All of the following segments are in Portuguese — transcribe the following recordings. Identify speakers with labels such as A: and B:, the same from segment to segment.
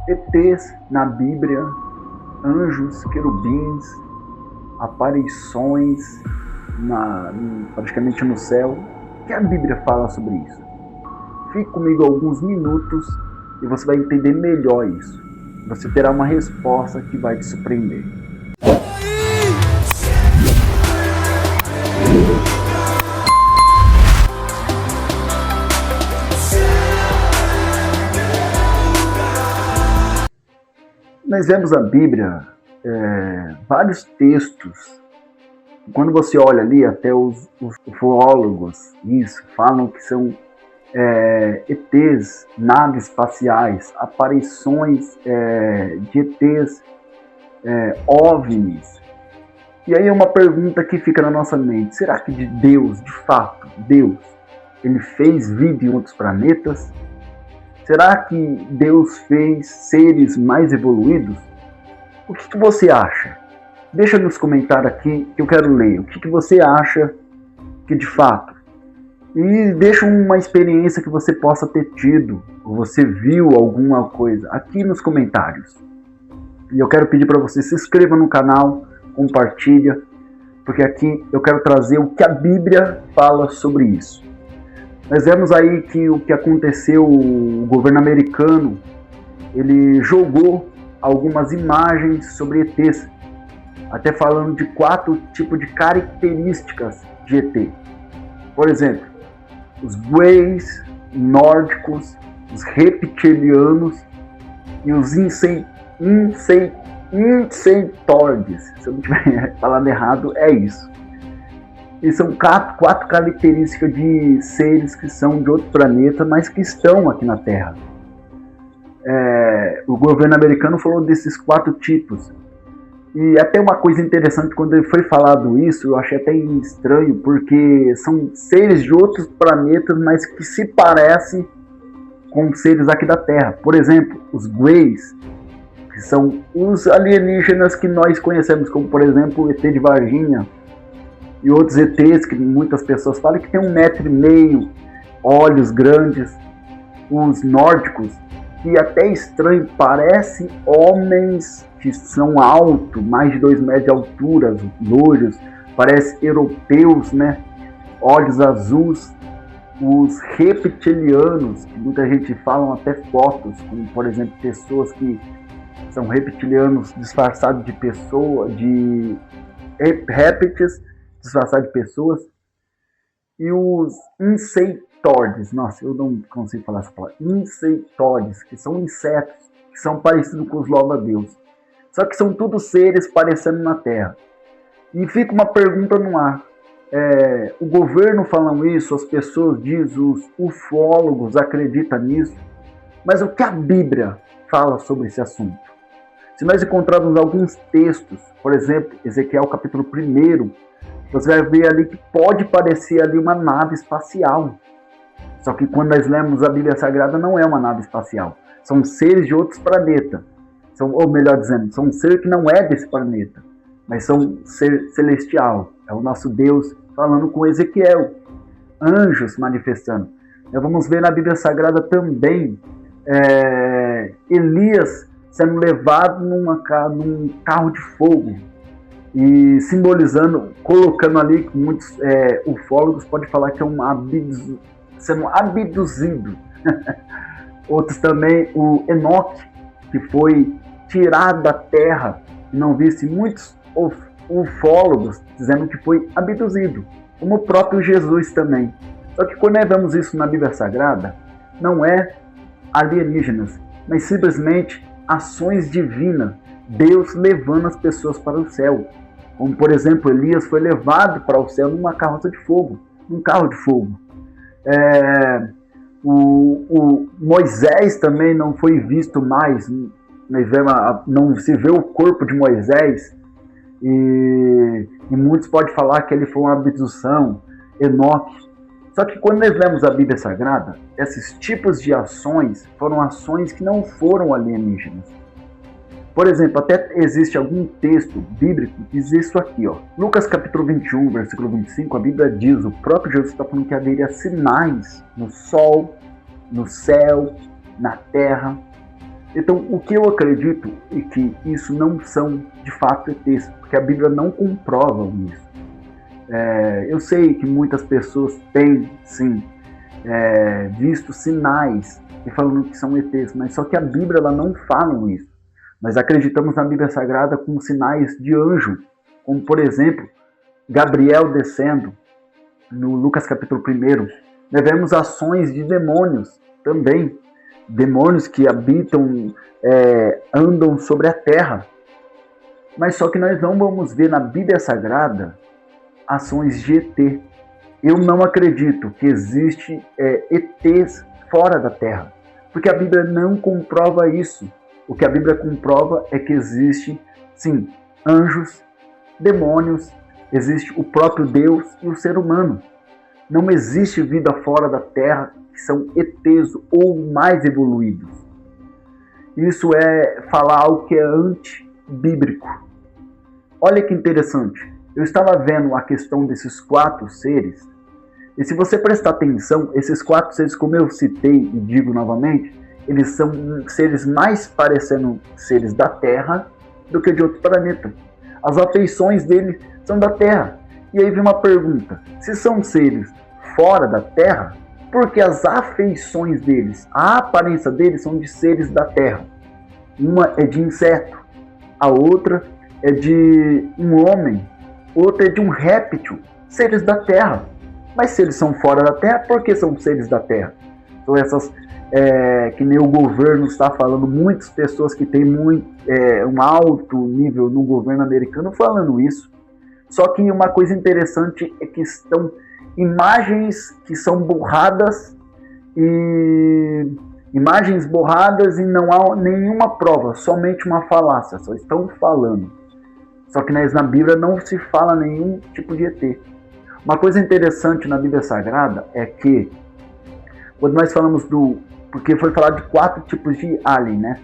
A: ETs na Bíblia, anjos, querubins, aparições praticamente no céu. O que a Bíblia fala sobre isso? Fique comigo alguns minutos e você vai entender melhor isso. Você terá uma resposta que vai te surpreender. Nós vemos na Bíblia vários textos. Quando você olha ali, até os ufólogos falam que são ETs, naves espaciais, aparições de ETs, OVNIs. E aí uma pergunta que fica na nossa mente: será que Deus, de fato, ele fez vida em outros planetas? Será que Deus fez seres mais evoluídos? O que você acha? Deixa nos comentários aqui que eu quero ler. O que você acha que de fato? E deixa uma experiência que você possa ter tido, ou você viu alguma coisa aqui nos comentários. E eu quero pedir para você se inscreva no canal, compartilha, porque aqui eu quero trazer o que a Bíblia fala sobre isso. Nós vemos aí que o que aconteceu, o governo americano, ele jogou algumas imagens sobre ETs, até falando de 4 tipos de características de ET. Por exemplo, os greys, nórdicos, os reptilianos e os insectoides. Se eu não estiver falando errado, é isso. E são 4 características de seres que são de outro planeta, mas que estão aqui na Terra. O governo americano falou desses 4 tipos. E até uma coisa interessante, quando ele foi falado isso, eu achei até estranho, porque são seres de outros planetas, mas que se parecem com seres aqui da Terra. Por exemplo, os Greys, que são os alienígenas que nós conhecemos, como por exemplo o ET de Varginha, e outros ETs que muitas pessoas falam que tem 1,5 m, olhos grandes. Os nórdicos, que até estranho, parecem homens que são altos, mais de 2 metros de altura, loiros, parecem europeus, né? Olhos azuis. Os reptilianos, que muita gente fala até fotos, como por exemplo pessoas que são reptilianos disfarçados de répteis disfarçados de pessoas. E os insectoides, nossa, eu não consigo falar essa palavra, insectoides, que são insetos, que são parecidos com os louva-a-Deus. Só que são todos seres parecendo na Terra. E fica uma pergunta no ar. O governo falando isso, as pessoas dizem, os ufólogos acreditam nisso, mas o que a Bíblia fala sobre esse assunto? Se nós encontrarmos alguns textos, por exemplo, Ezequiel capítulo 1, você vai ver ali que pode parecer ali uma nave espacial. Só que quando nós lemos a Bíblia Sagrada, não é uma nave espacial. São seres de outros planetas. Ou melhor dizendo, são seres que não é desse planeta, mas são ser celestial. É o nosso Deus falando com Ezequiel. Anjos manifestando. Nós vamos ver na Bíblia Sagrada também Elias sendo levado num carro de fogo. E simbolizando, colocando ali, que muitos ufólogos podem falar que é sendo abduzido. Outros também, o Enoque, que foi tirado da terra, e não visse muitos ufólogos dizendo que foi abduzido, como o próprio Jesus também. Só que quando nós vemos isso na Bíblia Sagrada, não é alienígenas, mas simplesmente ações divinas, Deus levando as pessoas para o céu. Como por exemplo, Elias foi levado para o céu numa carroça de fogo, num carro de fogo. O Moisés também não foi visto mais, não se vê o corpo de Moisés, e muitos podem falar que ele foi uma abdução. Enoque. Só que quando nós lemos a Bíblia Sagrada, esses tipos de ações foram ações que não foram alienígenas. Por exemplo, até existe algum texto bíblico que diz isso aqui, ó. Lucas capítulo 21, versículo 25, a Bíblia diz, o próprio Jesus está falando que haveria sinais no sol, no céu, na terra. Então, o que eu acredito é que isso não são de fato ETs, porque a Bíblia não comprova isso. Eu sei que muitas pessoas têm, sim, visto sinais e falando que são ETs, mas só que a Bíblia ela não fala isso. Nós acreditamos na Bíblia Sagrada com sinais de anjo, como por exemplo, Gabriel descendo no Lucas capítulo 1. Nós vemos ações de demônios também, demônios que habitam, andam sobre a terra. Mas só que nós não vamos ver na Bíblia Sagrada ações de ET. Eu não acredito que existe ETs fora da terra, porque a Bíblia não comprova isso. O que a Bíblia comprova é que existe, sim, anjos, demônios, existe o próprio Deus e o ser humano. Não existe vida fora da terra que são ETs ou mais evoluídos. Isso é falar algo que é antibíblico. Olha que interessante. Eu estava vendo a questão desses 4 seres, e se você prestar atenção, esses 4 seres, como eu citei e digo novamente, eles são seres mais parecendo seres da Terra do que de outro planeta. As afeições deles são da Terra. E aí vem uma pergunta: se são seres fora da Terra, por que as afeições deles, a aparência deles são de seres da Terra? Uma é de inseto, a outra é de um homem, outra é de um réptil, seres da Terra. Mas se eles são fora da Terra, por que são seres da Terra? São essas, que nem o governo está falando, muitas pessoas que têm um alto nível no governo americano falando isso. Só que uma coisa interessante é que estão imagens que são borradas e não há nenhuma prova, somente uma falácia, só estão falando. Só que na Bíblia não se fala nenhum tipo de ET. Uma coisa interessante na Bíblia Sagrada é que, quando nós falamos porque foi falado de 4 tipos de alien, né?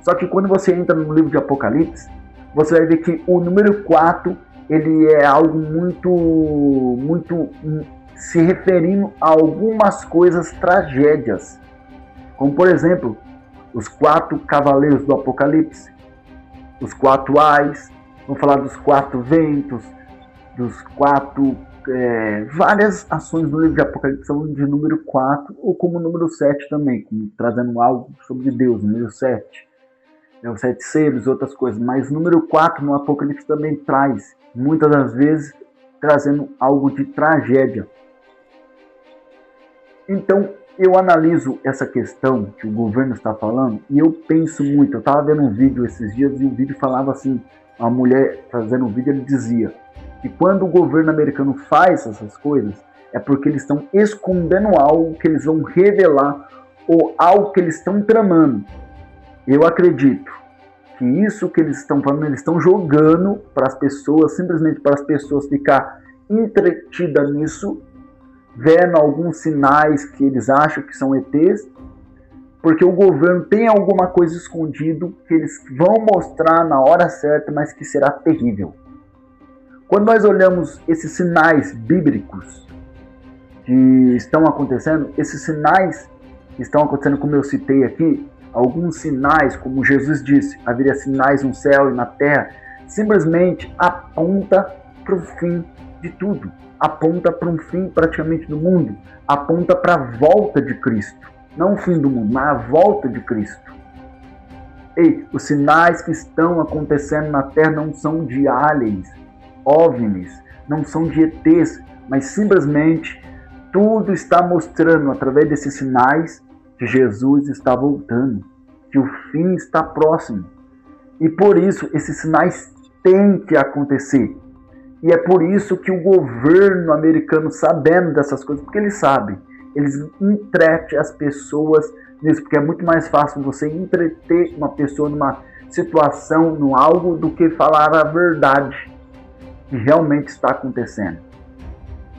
A: Só que quando você entra no livro de Apocalipse, você vai ver que o número 4, ele é algo muito se referindo a algumas coisas, tragédias. Como, por exemplo, os 4 cavaleiros do Apocalipse, os 4 ais, vamos falar dos 4 ventos, dos 4... várias ações do livro de Apocalipse são de número 4, ou como número 7 também, como trazendo algo sobre Deus, número 7. Os 7 selos, outras coisas. Mas o número 4 no Apocalipse também traz, muitas das vezes, trazendo algo de tragédia. Então, eu analiso essa questão que o governo está falando e eu penso muito. Eu estava vendo um vídeo esses dias e o vídeo falava assim, uma mulher fazendo um vídeo, ele dizia que quando o governo americano faz essas coisas, é porque eles estão escondendo algo que eles vão revelar ou algo que eles estão tramando. Eu acredito que isso que eles estão falando, eles estão jogando para as pessoas, simplesmente para as pessoas ficar entretidas nisso, vendo alguns sinais que eles acham que são ETs, porque o governo tem alguma coisa escondido que eles vão mostrar na hora certa, mas que será terrível. Quando nós olhamos esses sinais bíblicos que estão acontecendo, esses sinais que estão acontecendo, como eu citei aqui, alguns sinais, como Jesus disse, haveria sinais no céu e na terra, simplesmente aponta para o fim de tudo. Aponta para um fim praticamente do mundo. Aponta para a volta de Cristo. Não o fim do mundo, mas a volta de Cristo. E os sinais que estão acontecendo na terra não são de aliens, OVNIs, não são de ETs, mas simplesmente tudo está mostrando através desses sinais que Jesus está voltando, que o fim está próximo. E por isso esses sinais têm que acontecer. E é por isso que o governo americano, sabendo dessas coisas, porque eles sabem, eles entretem as pessoas nisso, porque é muito mais fácil você entreter uma pessoa numa situação, num algo, do que falar a verdade que realmente está acontecendo.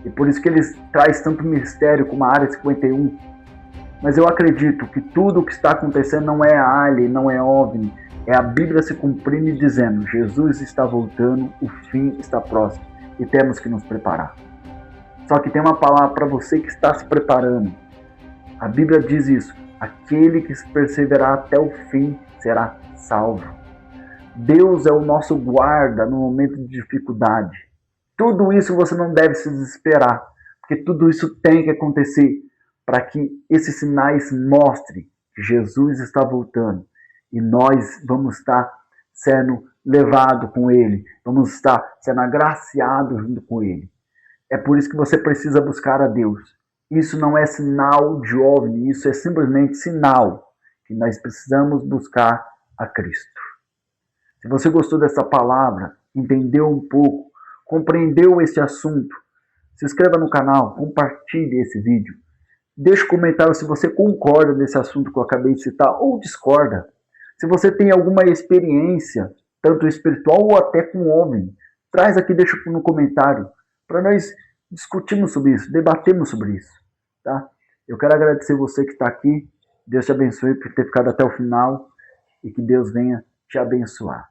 A: E por isso que eles trazem tanto mistério como a Área 51. Mas eu acredito que tudo o que está acontecendo não é alien, não é OVNI, é a Bíblia se cumprindo e dizendo: Jesus está voltando, o fim está próximo e temos que nos preparar. Só que tem uma palavra para você que está se preparando. A Bíblia diz isso: Aquele que perseverar até o fim será salvo. Deus é o nosso guarda no momento de dificuldade. Tudo isso você não deve se desesperar, porque tudo isso tem que acontecer para que esses sinais mostrem que Jesus está voltando e nós vamos estar sendo levados com Ele, vamos estar sendo agraciados junto com Ele. É por isso que você precisa buscar a Deus. Isso não é sinal de OVNI, isso é simplesmente sinal que nós precisamos buscar a Cristo. Se você gostou dessa palavra, entendeu um pouco, compreendeu esse assunto, se inscreva no canal, compartilhe esse vídeo. Deixe um comentário se você concorda nesse assunto que eu acabei de citar ou discorda. Se você tem alguma experiência, tanto espiritual ou até com OVNI, traz aqui, deixa no comentário, para nós discutirmos sobre isso, debatermos sobre isso. Tá? Eu quero agradecer você que está aqui. Deus te abençoe por ter ficado até o final e que Deus venha te abençoar.